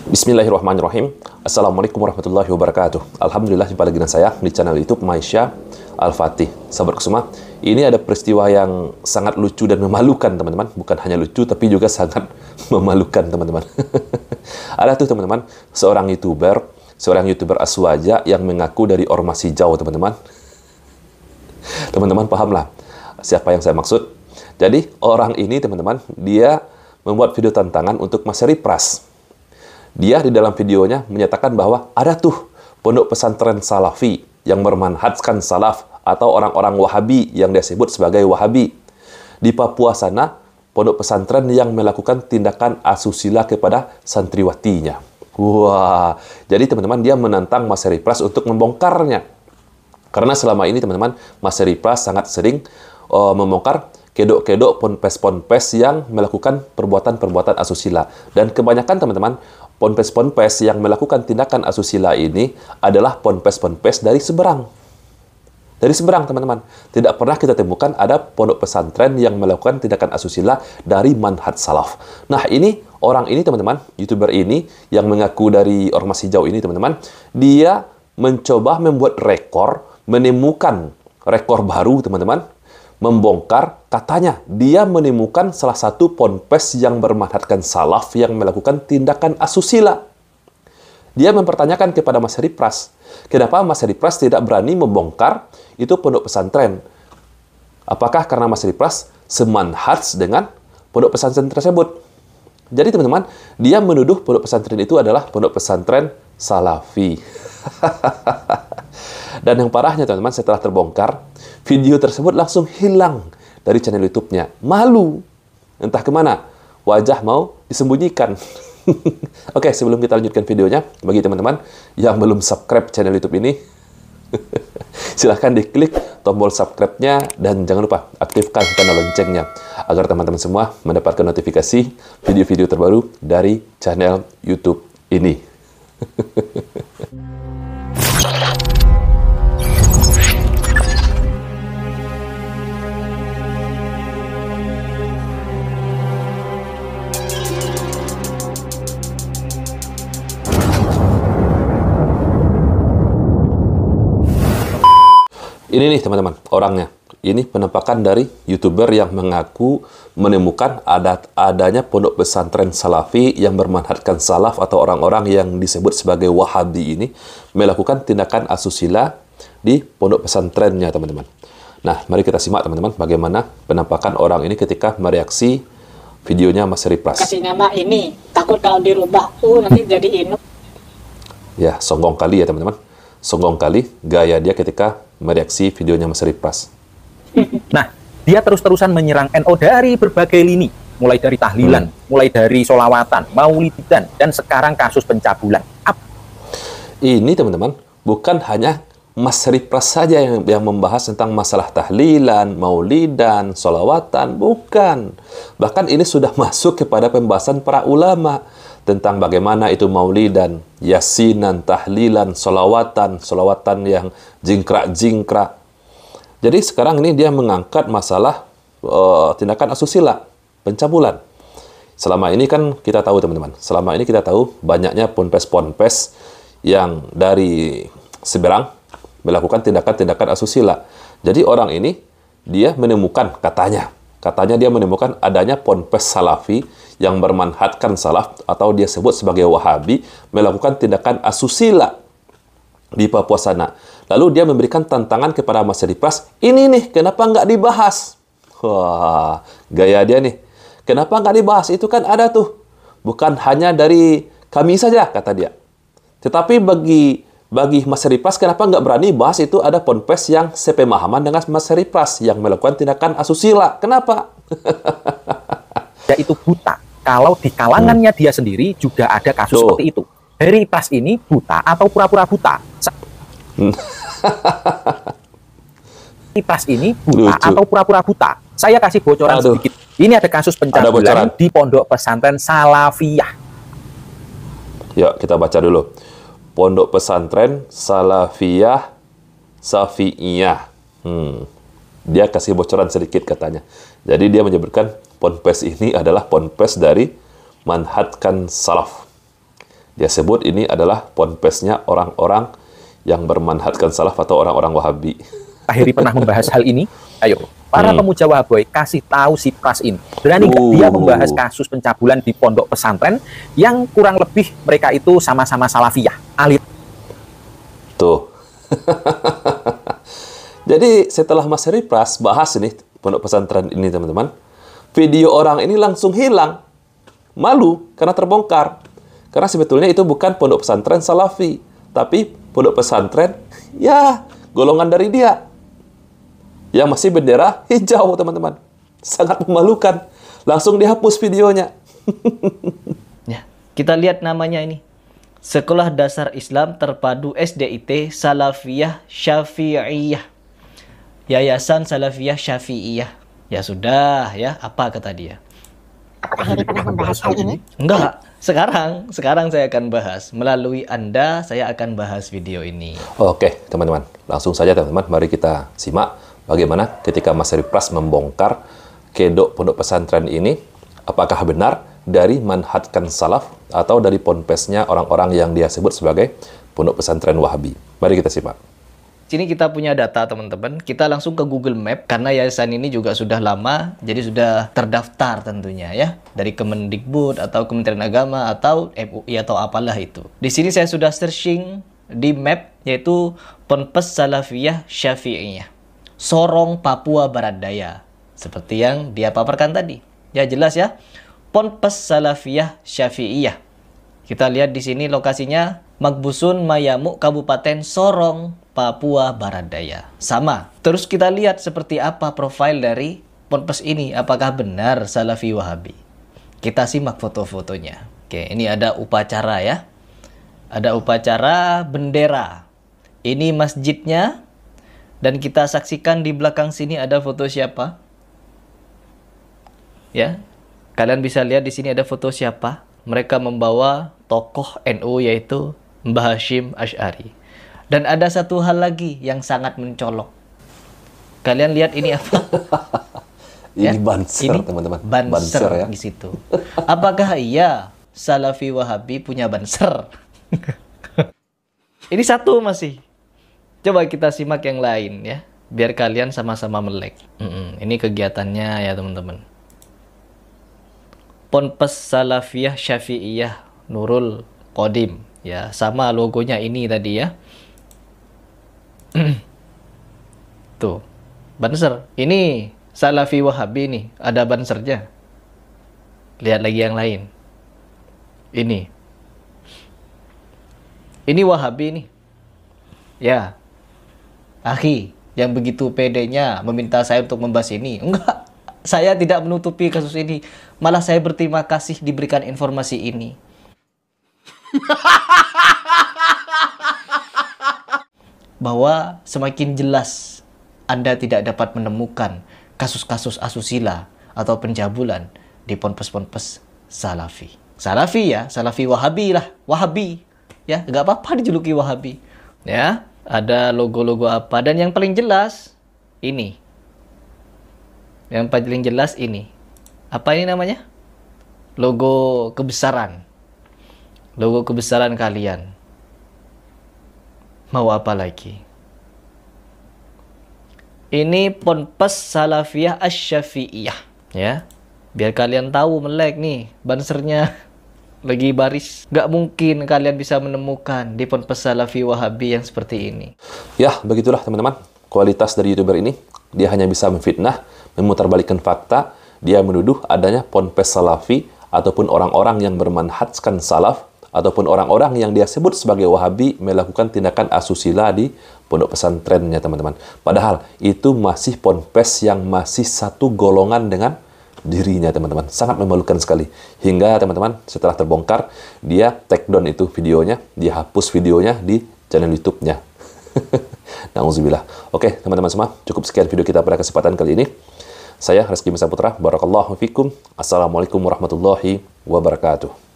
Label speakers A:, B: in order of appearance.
A: Bismillahirrahmanirrahim. Assalamualaikum warahmatullahi wabarakatuh. Alhamdulillah, jumpa lagi dengan saya di channel YouTube Maisha Al-Fatih. Sahabatku semua, ini ada peristiwa yang sangat lucu dan memalukan, teman-teman. Bukan hanya lucu, tapi juga sangat memalukan, teman-teman. Ada tuh, teman-teman, seorang YouTuber Aswaja yang mengaku dari Ormas Hijau, teman-teman. Teman-teman pahamlah siapa yang saya maksud. Jadi, orang ini, teman-teman, dia membuat video tantangan untuk Mas Heri Pras. Dia di dalam videonya menyatakan bahwa ada tuh pondok pesantren Salafi yang bermanhajkan salaf atau orang-orang Wahabi yang dia sebut sebagai Wahabi. Di Papua sana, pondok pesantren yang melakukan tindakan asusila kepada santriwatinya. Wah, jadi teman-teman dia menantang Mas Heri Pras untuk membongkarnya. Karena selama ini teman-teman, Mas Heri Pras sangat sering membongkar kedok-kedok ponpes-ponpes yang melakukan perbuatan-perbuatan asusila. Dan kebanyakan teman-teman, ponpes-ponpes yang melakukan tindakan asusila ini adalah ponpes-ponpes dari seberang. Dari seberang, teman-teman. Tidak pernah kita temukan ada pondok pesantren yang melakukan tindakan asusila dari manhaj salaf. Nah, ini orang ini, teman-teman, YouTuber ini yang mengaku dari Ormas Hijau ini, teman-teman, dia mencoba membuat rekor, menemukan rekor baru, teman-teman, membongkar, katanya dia menemukan salah satu ponpes yang bermanhajkan salaf yang melakukan tindakan asusila. Dia mempertanyakan kepada Mas Heri Pras, kenapa Mas Heri Pras tidak berani membongkar itu pondok pesantren? Apakah karena Mas Heri Pras semanhaj dengan pondok pesantren tersebut? Jadi teman-teman, dia menuduh pondok pesantren itu adalah pondok pesantren Salafi. Dan yang parahnya teman-teman, setelah terbongkar, video tersebut langsung hilang dari channel YouTube-nya. Malu. Entah kemana. Wajah mau disembunyikan. Oke, sebelum kita lanjutkan videonya, bagi teman-teman yang belum subscribe channel YouTube ini, silahkan diklik tombol subscribe-nya dan jangan lupa aktifkan tanda loncengnya agar teman-teman semua mendapatkan notifikasi video-video terbaru dari channel YouTube ini. Ini nih teman-teman, orangnya. Ini penampakan dari YouTuber yang mengaku menemukan adanya pondok pesantren Salafi yang bermanhajkan salaf atau orang-orang yang disebut sebagai Wahabi ini melakukan tindakan asusila di pondok pesantrennya, teman-teman. Nah, mari kita simak, teman-teman, bagaimana penampakan orang ini ketika mereaksi videonya Mas Heri Pras.
B: Kasih nama ini, takut kalau dirubah, nanti jadi inu.
A: Ya, sombong kali ya, teman-teman. Sombong kali gaya dia ketika mereaksi videonya Mas Heri Pras.
C: Nah, dia terus-terusan menyerang NU dari berbagai lini, mulai dari tahlilan, mulai dari solawatan, maulidan, dan sekarang kasus pencabulan.
A: Ini teman-teman, bukan hanya Mas Heri Pras saja yang membahas tentang masalah tahlilan, maulidan, solawatan, bukan. Bahkan ini sudah masuk kepada pembahasan para ulama tentang bagaimana itu maulidan, yasinan, tahlilan, solawatan yang jingkrak-jingkrak. Jadi sekarang ini dia mengangkat masalah tindakan asusila, pencabulan. Selama ini kan kita tahu, teman-teman, selama ini kita tahu banyaknya ponpes-ponpes yang dari seberang melakukan tindakan-tindakan asusila. Jadi orang ini dia menemukan, katanya dia menemukan adanya ponpes Salafi yang bermanhajkan salaf atau dia sebut sebagai Wahabi melakukan tindakan asusila di Papua sana. Lalu dia memberikan tantangan kepada Mas Heri Pras, ini nih, kenapa nggak dibahas? Wah, gaya dia nih. Kenapa nggak dibahas? Itu kan ada tuh. Bukan hanya dari kami saja, kata dia. Tetapi bagi Mas Heri Pras, kenapa nggak berani bahas itu ada ponpes yang sepemahaman dengan Mas Heri Pras yang melakukan tindakan asusila? Kenapa?
C: Dia itu buta. Kalau di kalangannya dia sendiri juga ada kasus seperti itu. Heri Pras ini buta atau pura-pura buta? Heri Pras ini buta atau pura-pura buta? Saya kasih bocoran sedikit. Ini ada kasus pencabulan di pondok pesantren Salafiyah.
A: Yuk, kita baca dulu. Pondok pesantren Salafiyah Safi'iyah. Dia kasih bocoran sedikit katanya. Jadi dia menyebutkan ponpes ini adalah ponpes dari manhajkan salaf. Dia sebut ini adalah ponpesnya orang-orang yang bermanhajkan salaf atau orang-orang Wahabi.
C: Tahiri pernah membahas hal ini. Ayo, para pemuja Wahabi kasih tahu si Pras ini. Berani nggak dia membahas kasus pencabulan di pondok pesantren yang kurang lebih mereka itu sama-sama salafiyah, ahli.
A: Tuh. Jadi setelah Mas Heri Pras bahas ini pondok pesantren ini teman-teman, video orang ini langsung hilang. Malu karena terbongkar. Karena sebetulnya itu bukan pondok pesantren salafi, tapi pondok pesantren ya golongan dari dia yang masih bendera hijau, teman-teman. Sangat memalukan. Langsung dihapus videonya.
D: Ya, kita lihat namanya ini. Sekolah Dasar Islam Terpadu SDIT Salafiyah Syafi'iyah. Yayasan Salafiyah Syafi'iyah. Ya sudah, ya. Apa kata dia?
B: Apakah Heri pernah membahas hal ini?
D: Enggak. Sekarang saya akan bahas. Melalui Anda, saya akan bahas video ini.
A: Oke, teman-teman. Langsung saja, teman-teman. Mari kita simak bagaimana ketika Mas Heri Pras membongkar kedok pondok pesantren ini. Apakah benar dari manhajkan salaf atau dari ponpesnya orang-orang yang dia sebut sebagai pondok pesantren Wahabi. Mari kita simak.
D: Sini kita punya data, teman-teman. Kita langsung ke Google Map karena yayasan ini juga sudah lama, jadi sudah terdaftar tentunya ya dari Kemendikbud atau Kementerian Agama atau MUI atau apalah itu. Di sini saya sudah searching di map yaitu Ponpes Salafiyah Syafi'iyah, Sorong, Papua Barat Daya. Seperti yang dia paparkan tadi. Ya jelas ya. Ponpes Salafiyah Syafi'iyah. Kita lihat di sini lokasinya Magbusun Mayamuk, Kabupaten Sorong, Papua Barat Daya. Sama. Terus kita lihat seperti apa profil dari ponpes ini. Apakah benar Salafi Wahabi? Kita simak foto-fotonya. Oke, ini ada upacara ya. Ada upacara bendera. Ini masjidnya. Dan kita saksikan di belakang sini ada foto siapa? Ya. Kalian bisa lihat di sini ada foto siapa? Mereka membawa tokoh NU yaitu Mbah Hashim Asy'ari. Dan ada satu hal lagi yang sangat mencolok. Kalian lihat ini apa?
A: Ini banser, teman-teman.
D: Banser
A: ya.
D: di situ. Apakah iya Salafi Wahabi punya banser? Ini satu masih. Coba kita simak yang lain ya, biar kalian sama-sama melek. Ini kegiatannya ya teman-teman. Ponpes Salafiyah Syafi'iyah Nurul Qadim. Ya, sama logonya ini tadi ya. Tuh, banser. Ini Salafi Wahabi nih, ada bansernya. Lihat lagi yang lain. Ini Wahabi nih. Ya. Akhi, yang begitu pedenya meminta saya untuk membahas ini. Enggak. Saya tidak menutupi kasus ini. Malah saya berterima kasih diberikan informasi ini. Bahwa semakin jelas Anda tidak dapat menemukan kasus-kasus asusila atau pencabulan di ponpes-ponpes Salafi. Salafi ya, Salafi Wahabi lah, Wahabi. Ya, nggak apa-apa dijuluki Wahabi. Ya, ada logo-logo apa. Dan yang paling jelas, ini. Yang paling jelas ini. Apa ini namanya? Logo kebesaran. Logo kebesaran kalian. Mau apa lagi? Ini Ponpes Salafiyah Asy-Syafi'iyah. Ya. Biar kalian tahu melek nih. Bansernya lagi baris. Gak mungkin kalian bisa menemukan di Ponpes Salafi Wahabi yang seperti ini.
A: Ya, begitulah teman-teman. Kualitas dari YouTuber ini. Dia hanya bisa memfitnah, memutarbalikkan fakta. Dia menuduh adanya Ponpes Salafi ataupun orang-orang yang bermanhajkan salaf ataupun orang-orang yang dia sebut sebagai Wahabi melakukan tindakan asusila di pondok pesantrennya, teman-teman. Padahal itu masih ponpes yang masih satu golongan dengan dirinya, teman-teman. Sangat memalukan sekali. Hingga, teman-teman, setelah terbongkar, dia take down itu videonya, dia hapus videonya di channel YouTube-nya. Nauzubillah. Oke, teman-teman semua, cukup sekian video kita pada kesempatan kali ini. Saya Rizky Misa Putra, barakallahu fikum. Assalamualaikum warahmatullahi wabarakatuh.